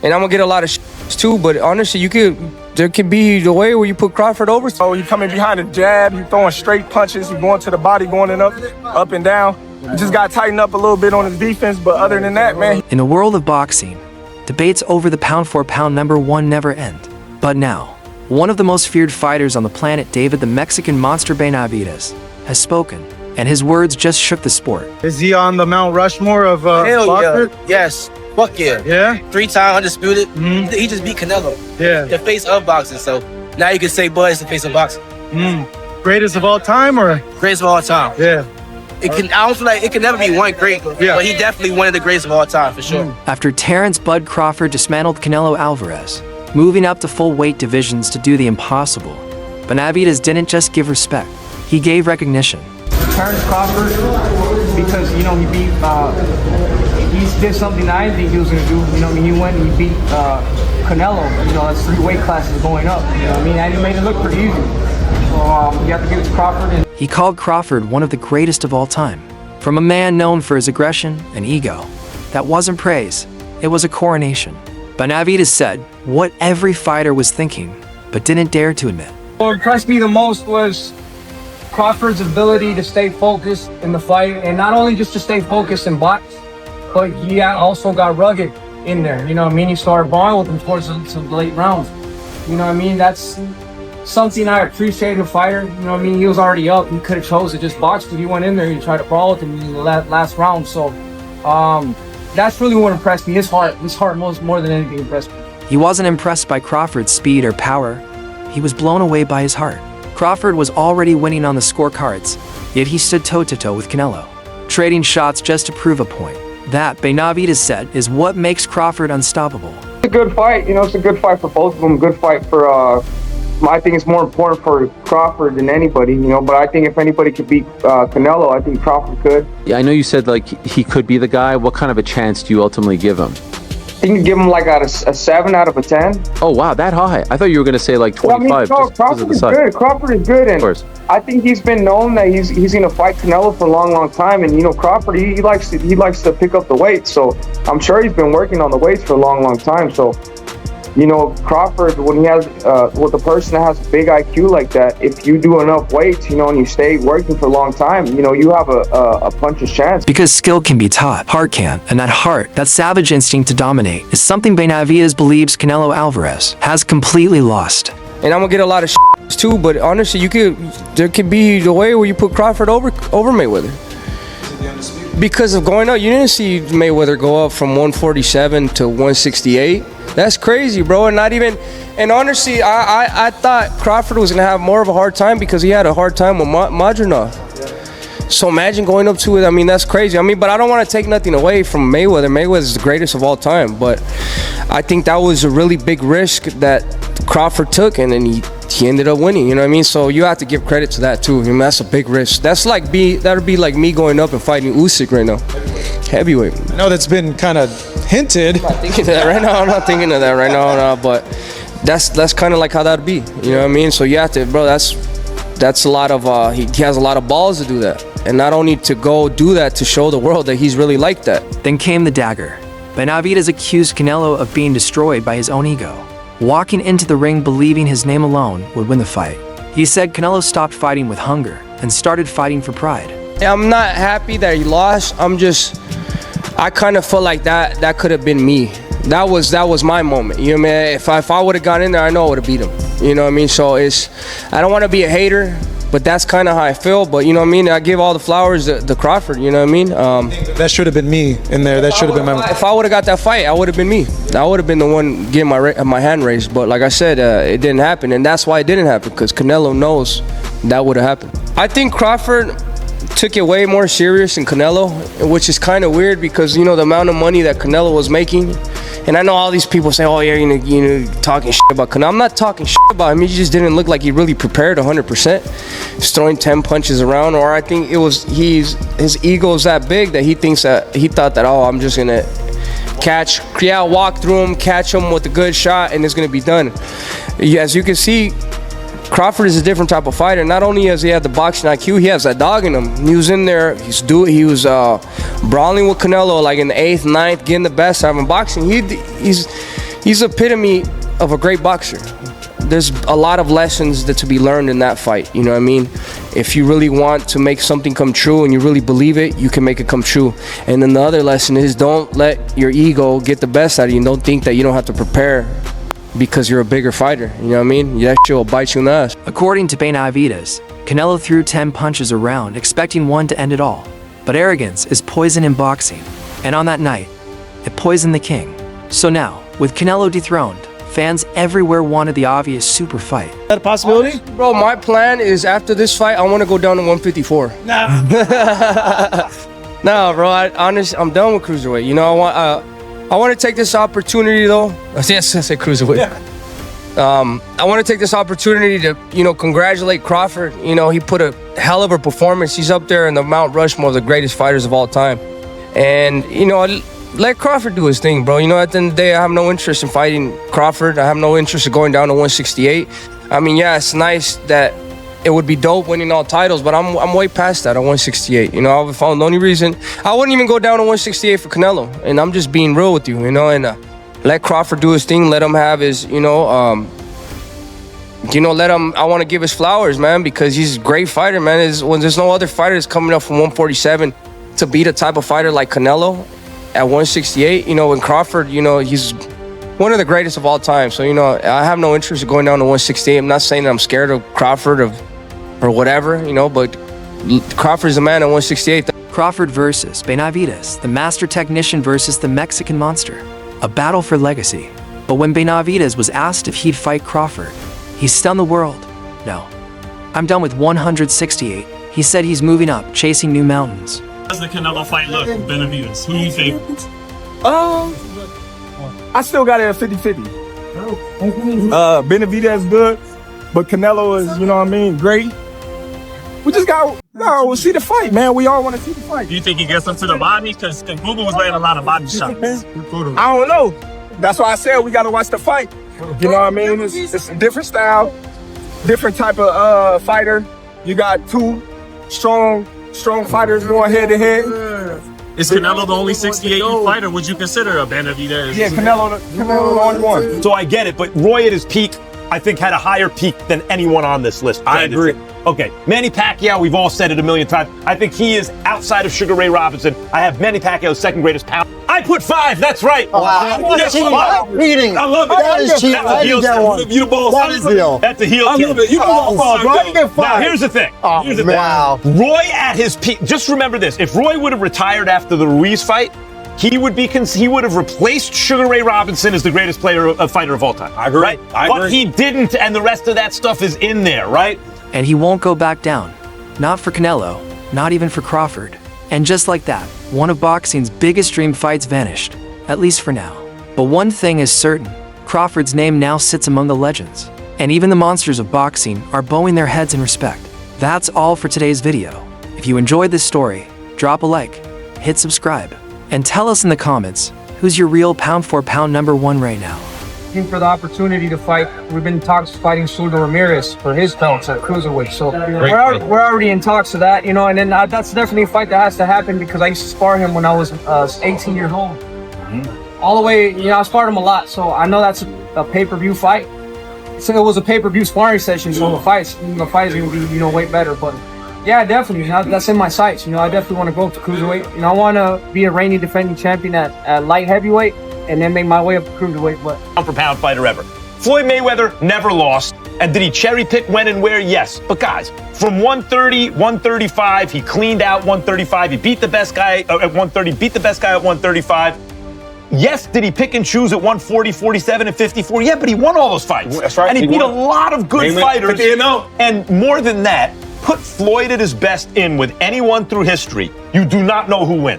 And I'm gonna get a lot of too, but honestly, there could be the way where you put Crawford over. So you coming behind the jab, you throwing straight punches, you going to the body, going in up and down. You just got to tighten up a little bit on his defense, but other than that, man. In the world of boxing, debates over the pound-for-pound #1 never end. But now, one of the most feared fighters on the planet, David the Mexican Monster Benavidez, has spoken, and his words just shook the sport. Is he on the Mount Rushmore of Hell boxers? yeah. Yes. Fuck yeah. Yeah? 3-time undisputed. He just beat Canelo. Yeah. The face of boxing. So now you can say Bud is the face of boxing. Greatest of all time, or? Greatest of all time. Yeah. I don't feel like it can never be one great, but he definitely one of the greatest of all time for sure. After Terence "Bud" Crawford dismantled Canelo Alvarez, moving up to full weight divisions to do the impossible, Benavidez didn't just give respect, he gave recognition. Terence Crawford, because he beat, he did something that I didn't think he was gonna do. He went and he beat Canelo. That's 3 weight classes going up. And he made it look pretty easy. So you have to give it to Crawford. He called Crawford one of the greatest of all time. From a man known for his aggression and ego, that wasn't praise, it was a coronation. Benavidez said what every fighter was thinking, but didn't dare to admit. What impressed me the most was Crawford's ability to stay focused in the fight, and not only just to stay focused and box, but he also got rugged in there. He started balling with him towards the late rounds. That's something I appreciate in a fighter. He was already up. He could have chose to just box, but he went in there and tried to brawl with him in the last round. So that's really what impressed me. His heart more than anything impressed me. He wasn't impressed by Crawford's speed or power. He was blown away by his heart. Crawford was already winning on the scorecards, yet he stood toe-to-toe with Canelo, trading shots just to prove a point. That, Benavidez said, is what makes Crawford unstoppable. It's a good fight. It's a good fight for both of them. Good fight for, I think it's more important for Crawford than anybody, but I think if anybody could beat Canelo, I think Crawford could. Yeah, I know you said he could be the guy. What kind of a chance do you ultimately give him? I think you give him a 7 out of a 10. Oh wow, that high. I thought you were going to say 25. Crawford is good. Crawford is good, and I think he's been known that he's going to fight Canelo for a long time. And Crawford, he likes to pick up the weight, so I'm sure he's been working on the weights for a long time. So Crawford, when he has with a person that has a big IQ like that, if you do enough weights, and you stay working for a long time, you have a puncher's chance. Because skill can be taught, heart can't, and that heart, that savage instinct to dominate, is something Benavidez believes Canelo Alvarez has completely lost. And I'm gonna get a lot of too, but honestly, there could be the way where you put Crawford over Mayweather. Because of going up, you didn't see Mayweather go up from 147 to 168. That's crazy, bro. And honestly, I thought Crawford was gonna have more of a hard time because he had a hard time with Madronov. So imagine going up to it. That's crazy. But I don't want to take nothing away from Mayweather. Mayweather's the greatest of all time. But I think that was a really big risk that Crawford took, and then he ended up winning. So you have to give credit to that too. That's a big risk. That'd be like me going up and fighting Usyk right now, heavyweight. I know that's been kind of hinted. I'm not thinking of that right now. No, but that's kind of like how that'd be. So you have to, bro. That's a lot of. He has a lot of balls to do that, and not only to go do that to show the world that he's really like that. Then came the dagger. Benavidez accused Canelo of being destroyed by his own ego, walking into the ring believing his name alone would win the fight. He said Canelo stopped fighting with hunger and started fighting for pride. I'm not happy that he lost. I kind of felt like that could have been me. That was my moment. If I would have gone in there, I know I would have beat him. So I don't want to be a hater, but that's kind of how I feel. But I give all the flowers to Crawford. That should have been me in there. That should have been my. If I would have got that fight, I would have been me. I would have been the one getting my hand raised. But like I said, it didn't happen, and that's why it didn't happen, because Canelo knows that would have happened. I think Crawford took it way more serious than Canelo, which is kind of weird because the amount of money that Canelo was making. And I know all these people say, oh yeah, talking shit about Canelo. I'm not talking shit about him. He just didn't look like he really prepared 100%. He's throwing 10 punches around, or I think it was his ego is that big that he thought that, oh, I'm just gonna walk through him, catch him with a good shot, and it's gonna be done. As you can see, Crawford is a different type of fighter. Not only does he have the boxing IQ, he has that dog in him. He was in there, he was brawling with Canelo like in the 8th, 9th, getting the best out of him. Boxing, He's the epitome of a great boxer. There's a lot of lessons that to be learned in that fight, you know what I mean? If you really want to make something come true and you really believe it, you can make it come true. And then the other lesson is don't let your ego get the best out of you, and don't think that you don't have to prepare because you're a bigger fighter, you know what I mean? That shit will bite you in the ass. According to Benavidez, Canelo threw 10 punches around, expecting one to end it all. But arrogance is poison in boxing, and on that night, it poisoned the king. So now, with Canelo dethroned, fans everywhere wanted the obvious super fight. Is that a possibility? Bro, my plan is after this fight, I want to go down to 154. Nah. Nah, bro, I'm done with cruiserweight. You know, I want to take this opportunity, though. Yes, I said cruiserweight. Yeah. I want to take this opportunity to, you know, congratulate Crawford. You know, he put a hell of a performance. He's up there in the Mount Rushmore of the greatest fighters of all time. And, you know, let Crawford do his thing, bro. You know, at the end of the day, I have no interest in fighting Crawford. I have no interest in going down to 168. I mean, yeah, it's nice that it would be dope winning all titles, but I'm way past that at 168. You know, the only reason I wouldn't even go down to 168 for Canelo, and I'm just being real with you, you know, and let Crawford do his thing. Let him have his, let him. I want to give his flowers, man, because he's a great fighter, man. When there's no other fighter that's coming up from 147 to beat a type of fighter like Canelo at 168, you know, and Crawford, you know, he's one of the greatest of all time. So, you know, I have no interest in going down to 168. I'm not saying that I'm scared of Crawford or whatever, you know, but Crawford's the man at 168. Crawford versus Benavidez, the master technician versus the Mexican monster. A battle for legacy. But when Benavidez was asked if he'd fight Crawford, he stunned the world. No. I'm done with 168. He said he's moving up, chasing new mountains. How does the Canelo fight look, Benavidez? Who do you think? I still got it at 50-50. Benavidez good, but Canelo is, you know what I mean, great. We just we'll see the fight, man. We all want to see the fight. Do you think he gets him to the body? Because Google was laying a lot of body shots. I don't know. That's why I said we got to watch the fight. You know what I mean? It's a different style, different type of fighter. You got two strong fighters going head to head. Is Canelo the only 68 fighter? Would you consider a Benavidez? Yeah, Canelo the only one. So I get it, but Roy at his peak, I think, had a higher peak than anyone on this list. I agree. Okay, Manny Pacquiao, we've all said it a million times. I think he is, outside of Sugar Ray Robinson, I have Manny Pacquiao's second greatest pound. I put 5, that's right. That's cheating. I love it. That is cheating. That's a heel turn. That is heel. That's a heel turn. I love it. You know, Now, here's the thing. Wow. Roy at his peak, just remember this. If Roy would have retired after the Ruiz fight, he would have replaced Sugar Ray Robinson as the greatest fighter of all time. I agree. Right? But he didn't, and the rest of that stuff is in there, right? And he won't go back down. Not for Canelo, not even for Crawford. And just like that, one of boxing's biggest dream fights vanished, at least for now. But one thing is certain, Crawford's name now sits among the legends. And even the monsters of boxing are bowing their heads in respect. That's all for today's video. If you enjoyed this story, drop a like, hit subscribe, and tell us in the comments, who's your real pound for pound #1 right now? For the opportunity to fight, we've been in talks fighting Sugar Ramirez for his belts at cruiserweight. So we're already in talks of that, you know. And then that's definitely a fight that has to happen because I used to spar him when I was 18 years old. All the way, you know, I sparred him a lot, so I know that's a pay-per-view fight. So it was a pay-per-view sparring session, so the fight is gonna be, you know, way better. But yeah, definitely, that's in my sights. You know, I definitely want to go up to cruiserweight. You know, I want to be a reigning defending champion at light heavyweight, and then make my way up to cruiserweight. But pound for pound fighter ever. Floyd Mayweather never lost. And did he cherry pick when and where? Yes. But guys, from 130, 135, he cleaned out 135. He beat the best guy at 130, beat the best guy at 135. Yes, did he pick and choose at 140, 47, and 54? Yeah, but he won all those fights. That's right. And he beat a lot of good fighters. And more than that, put Floyd at his best with anyone through history. You do not know who wins.